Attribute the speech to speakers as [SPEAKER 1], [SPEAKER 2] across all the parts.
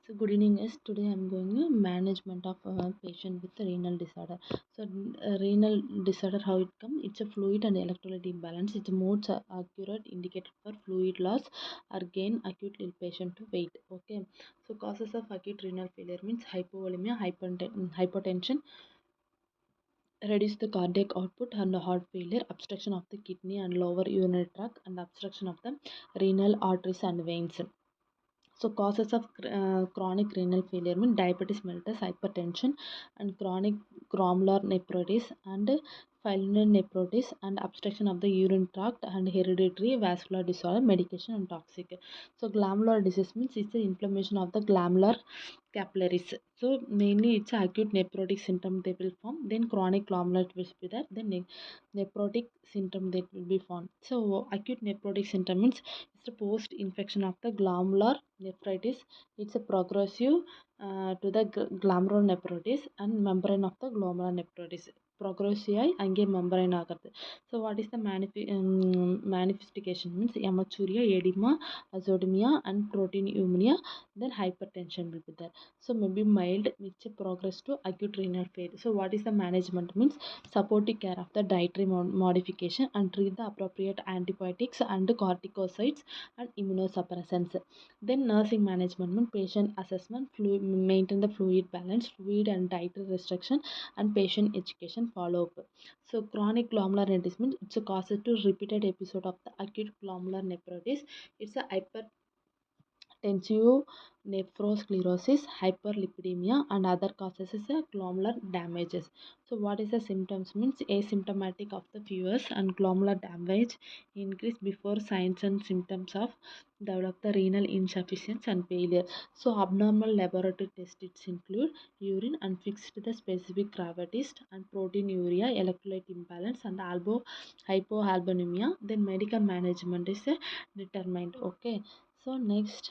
[SPEAKER 1] So good evening, guys. Today I'm going to management of a patient with renal disorder. So renal disorder, how it come? It's a fluid and electrolyte imbalance. It's a most accurate indicator for fluid loss or gain acutely patient to weight. Okay. So causes of acute renal failure means hypovolemia, hypertension, reduce the cardiac output and heart failure, obstruction of the kidney and lower urinary tract, and obstruction of the renal arteries and veins. So causes of chronic renal failure mean diabetes mellitus, hypertension, and chronic glomerular nephritis and pulmonary nephritis and obstruction of the urine tract and hereditary vascular disorder, medication and toxic. So glomerular disease means it's the inflammation of the glomerular capillaries. So mainly it's a acute nephrotic symptom they will form. Then chronic glomerular will be there. Then nephrotic symptom that will be formed. So acute nephrotic symptom means it's the post infection of the glomerular nephritis. It's a progressive to the glomerular nephritis and membrane of the glomerular nephritis. Progressive ಆಗಿ ಹಂಗೆ membrane ಆಗುತ್ತೆ. So what is the manifestation means hematuria, edema, azotemia and proteinuria. Then hypertension will be there. So maybe mild which progress to acute renal failure. So what is the management means supportive care of the dietary modification and treat the appropriate antibiotics and corticosteroids and immunosuppressants. Then nursing management means patient assessment, maintain the fluid balance, fluid and dietary restriction, and patient education follow up. So chronic glomerular nephritis means it's a cause to repeated episode of the acute glomerular nephritis. It's a hypertensive nephrosclerosis, hyperlipidemia, and other causes is glomerular damages. So, what is the symptoms? Means asymptomatic of the fevers and glomerular damage increase before signs and symptoms of develop the renal insufficiency and failure. So, abnormal laboratory tests include urine and fixed the specific gravities and proteinuria, electrolyte imbalance, and hypoalbuminemia. Then medical management is determined. Okay. So next,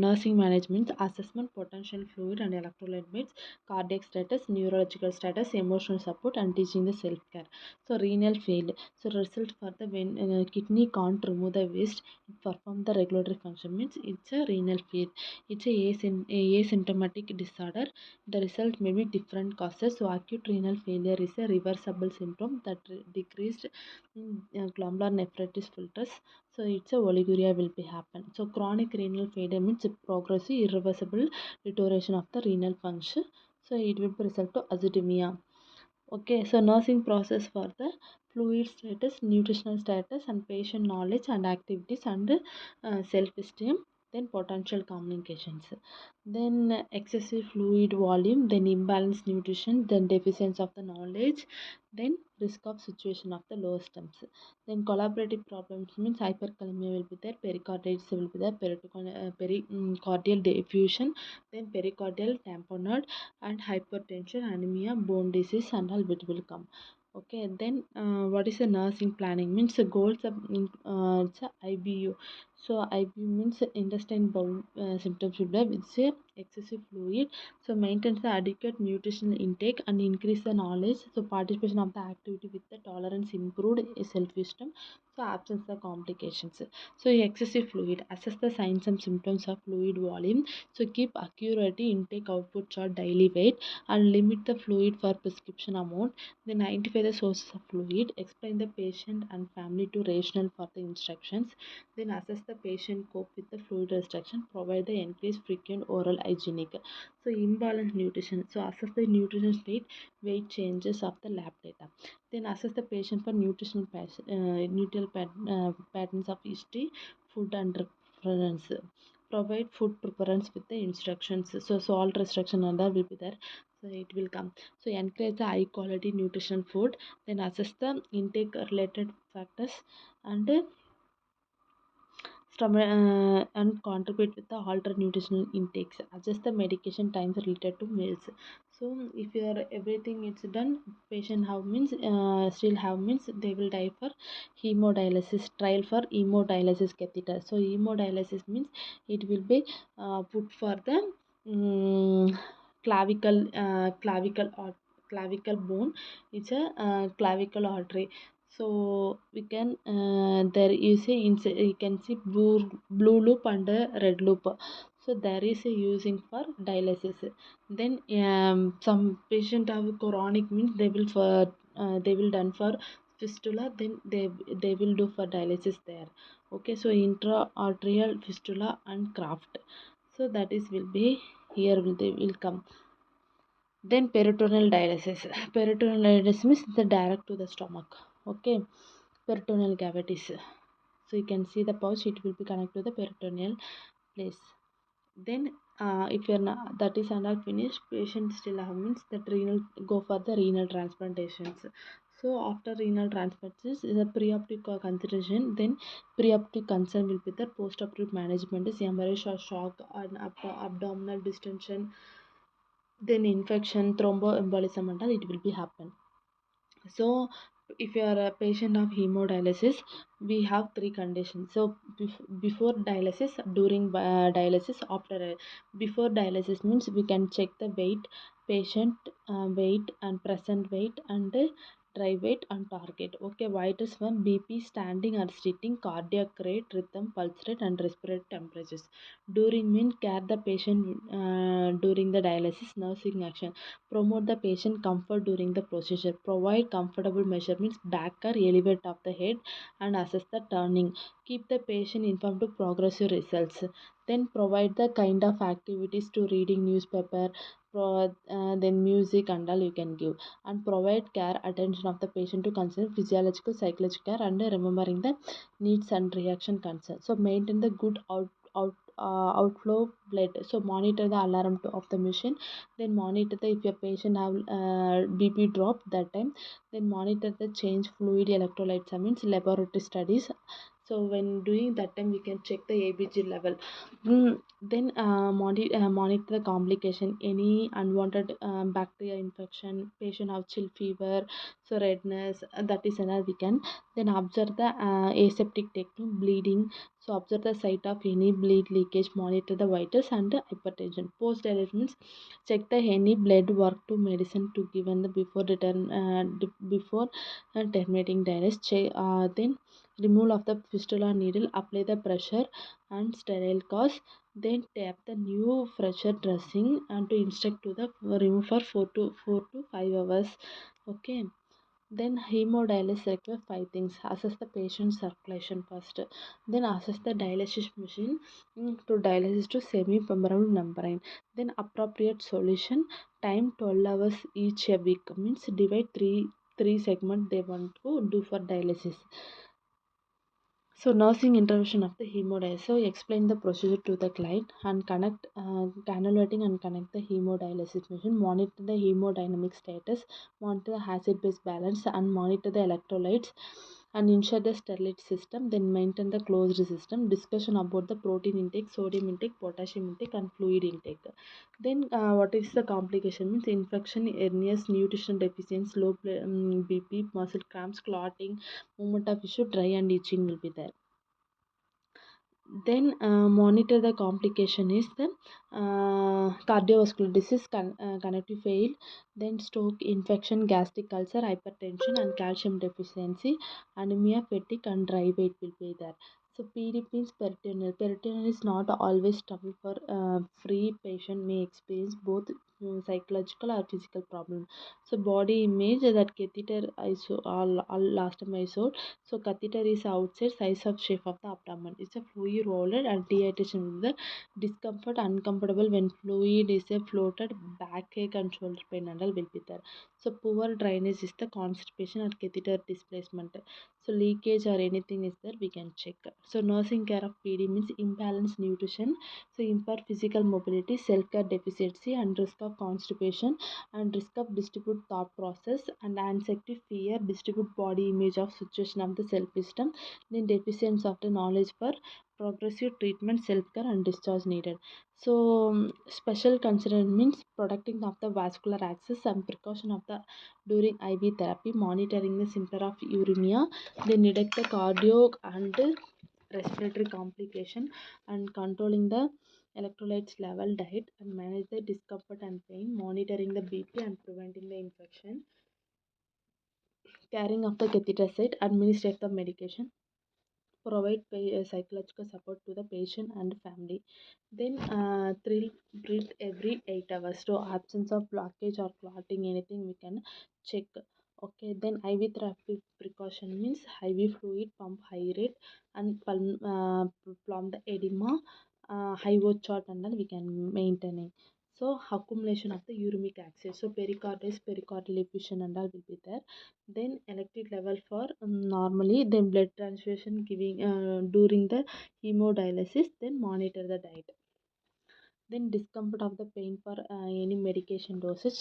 [SPEAKER 1] nursing management, assessment, potential fluid and electrolyte needs, cardiac status, neurological status, emotional support, and teaching the self care. So renal failure. So result for the when kidney can't remove the waste, it perform the regulatory function means it's a renal failure. It's a asymptomatic disorder. The result may be different causes. So acute renal failure is a reversible symptom that decreased glomerular nephritis filters. So it's a oliguria will be happen. So chronic renal failure means a progressive irreversible deterioration of the renal function. So it will result to azotemia. Okay, so nursing process for the fluid status, nutritional status, and patient knowledge and activities and self-esteem. Then potential communications. Then excessive fluid volume. Then imbalanced nutrition. Then deficiency of the knowledge. Then risk of situation of the low stumps. Then collaborative problems means hyperkalemia will be there, pericarditis will be there, pericardial diffusion, then pericardial tamponade and hypertension, anemia, bone disease, and all it will come. Okay, then what is the nursing planning? Means the goals of it's a IBU. So IBU means intestine bowel symptoms will be it's a excessive fluid. So maintain the adequate nutritional intake and increase the knowledge. So participation of the activity with the tolerance improved self-wisdom. So absence the complications. So excessive fluid. Assess the signs and symptoms of fluid volume. So keep accurate intake output chart daily weight and limit the fluid for prescription amount. Then identify the sources of fluid. Explain the patient and family to rational for the instructions. Then assess the patient cope with the fluid restriction. Provide the increased frequent oral hygienic. So imbalanced nutrition. So assess the nutrition state, weight changes of the lab data. Then assess the patient for patterns of history, food and preference. Provide food preference with the instructions. So salt restriction and all will be there. So it will come. So encourage the high quality nutritional food. Then assess the intake related factors and and contribute with the alter nutritional intakes. Adjust the medication times related to meals. So if you are everything it's done, patient have means still have means they will die for hemodialysis trial for hemodialysis catheter. So hemodialysis means it will be put for the clavicle clavicle bone. It's a clavicle artery. So we can there you see you can see blue loop and red loop. So there is a using for dialysis. Then some patient have chronic means they will done for fistula, then they will do for dialysis there. Okay, so intra-arterial fistula and graft. So that is will be here will they will come. Then peritoneal dialysis. Peritoneal dialysis means the direct to the stomach. Okay, peritoneal cavities. So you can see the pouch, it will be connected to the peritoneal place. Then if you're not, that is not finished, patient still have means that renal go for the renal transplantations. So after renal transplantations is a pre-operative consideration. Then pre-operative concern will be the post-operative management is hemorrhage or shock and abdominal distension, then infection, thromboembolism and all it will be happen. So, if you are a patient of hemodialysis, we have three conditions. So, before dialysis, during dialysis, after before dialysis means we can check the weight, patient weight and present weight and dry weight and target. Okay, vitals one BP, standing or sitting, cardiac rate, rhythm, pulse rate, and respiratory temperatures. During mean care the patient during the dialysis, nursing action promote the patient comfort during the procedure, provide comfortable measurements back or elevate of the head and assess the turning, keep the patient informed to progressive results, then provide the kind of activities to reading newspaper, then music and all you can give, and provide care attention of the patient to consider physiological psychological care and remembering the needs and reaction concern. So maintain the good outflow blood. So monitor the alarm of the machine, then monitor the if your patient have BP drop that time, then monitor the change fluid electrolytes, I means laboratory studies. So when doing that time we can check the ABG level. Then monitor the complication, any unwanted bacteria infection, patient have chill fever, so redness, that is another we can. Then observe the aseptic technique, bleeding, so observe the site of any bleed leakage, monitor the vitals and the hypertension. Post dialysis means check the any blood work to medicine to given the before terminating dialysis. Then removal of the fistula needle, apply the pressure and sterile cause. Then tap the new fresher dressing and to instruct to the remove for 4 to 5 hours. Okay. Then hemodialysis require five things. Assess the patient's circulation first. Then assess the dialysis machine to dialysis to semi-permeable membrane. Then appropriate solution. Time 12 hours each a week. Means divide three segment they want to do for dialysis. So nursing intervention of the hemodialysis. So explain the procedure to the client and connect cannulating and connect the hemodialysis machine. Monitor the hemodynamic status. Monitor the acid base balance and monitor the electrolytes and ensure the sterility system. Then maintain the closed system. Discussion about the protein intake, sodium intake, potassium intake, and fluid intake. Then what is the complication? Means infection, hernias, nutrition deficiency, BP, muscle cramps, clotting, movement of issue, dry and itching will be there. Then monitor the complication is the cardiovascular disease, connective fail, then stroke, infection, gastric ulcer, hypertension, and calcium deficiency, anemia, fatigue, and dry weight will be there. So PD means peritoneal. Peritoneal is not always trouble for free patient may experience both psychological or physical problem. So body image that catheter all last time I saw. So catheter is outside size of shape of the abdomen. It's a fluid rolled and dehydration with the discomfort, uncomfortable when fluid is a floated, backache and shoulder pain and all will be there. So poor drainage is the constipation or catheter displacement. So leakage or anything is there we can check. So nursing care of PD means imbalanced nutrition, so impaired physical mobility, self-care deficiency and risk of constipation and risk of distribute thought process and anxiety, fear, distribute body image of situation of the self esteem, then deficiency of the knowledge for progressive treatment, self-care and discharge needed. So special consideration means protecting of the vascular access and precaution of the during IV therapy, monitoring the symptom of uremia, then detect the cardio and respiratory complication and controlling the electrolytes level, diet and manage the discomfort and pain, monitoring the BP and preventing the infection, carrying of the catheter site, administrate the medication, provide psychological support to the patient and family. Then breathe every 8 hours. So absence of blockage or clotting, anything we can check. Okay, then IV therapy precaution means IV fluid pump high rate and plumb the edema, high O chart and then we can maintaining. So accumulation of the uremic acid. So pericarditis, pericardial effusion and all will be there. Then electric level for normally, then blood transfusion giving during the hemodialysis, then monitor the diet. Then discomfort of the pain for any medication dosage.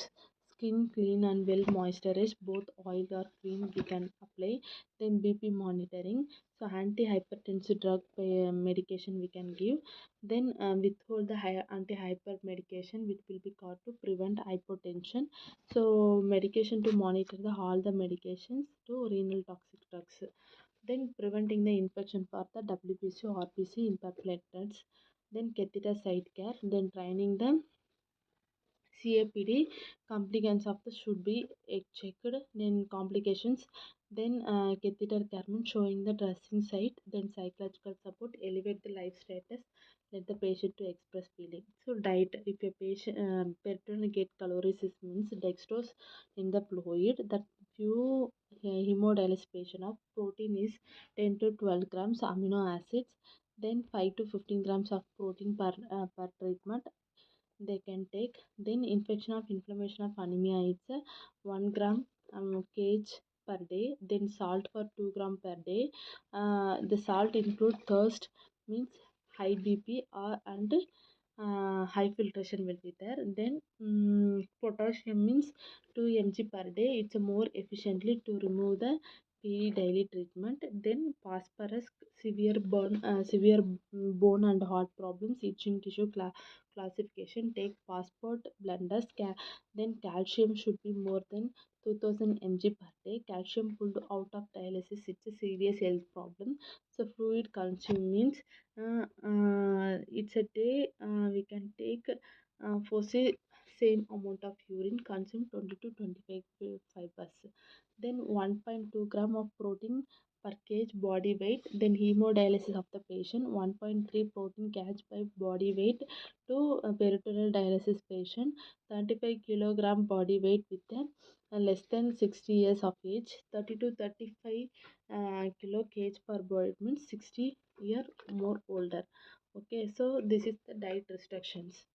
[SPEAKER 1] Skin clean and well moisturized, both oil or cream we can apply. Then BP monitoring. So antihypertensive drug medication we can give. Then withhold the anti-hyper medication which will be called to prevent hypotension. So medication to monitor the all the medications to renal toxic drugs. Then preventing the infection for the WBC or RBC in platelets, then catheter site care, then training the CAPD, complications of the should be checked, then complications, then catheter care means showing the dressing site, then psychological support, elevate the life status, let the patient to express feeling. So diet, if a patient peritoneal get calories means dextrose in the fluid, that few hemodialysis patient of protein is 10 to 12 grams amino acids, then 5 to 15 grams of protein per treatment they can take. Then infection of inflammation of anemia, it's 1 gram kg per day. Then salt for 2 gram per day. The salt include thirst means high BP or and high filtration will be there. Then potassium means 2 mg per day. It's more efficiently to remove the PD daily treatment. Then phosphorus, severe bone and heart problems, itching tissue classification. Take passport blenders. Then calcium should be more than 2000 mg per day. Calcium pulled out of dialysis, it's a serious health problem. So fluid consume means it's a day we can take for say same amount of urine consume 20 to 25 fibers. Then 1.2 gram of protein per kg body weight. Then hemodialysis of the patient, 1.3 protein kg by body weight to peritoneal dialysis patient, 35 kilogram body weight with less than 60 years of age, 30 to 35 kilo kg per body means 60 year more older. Okay, so this is the diet restrictions.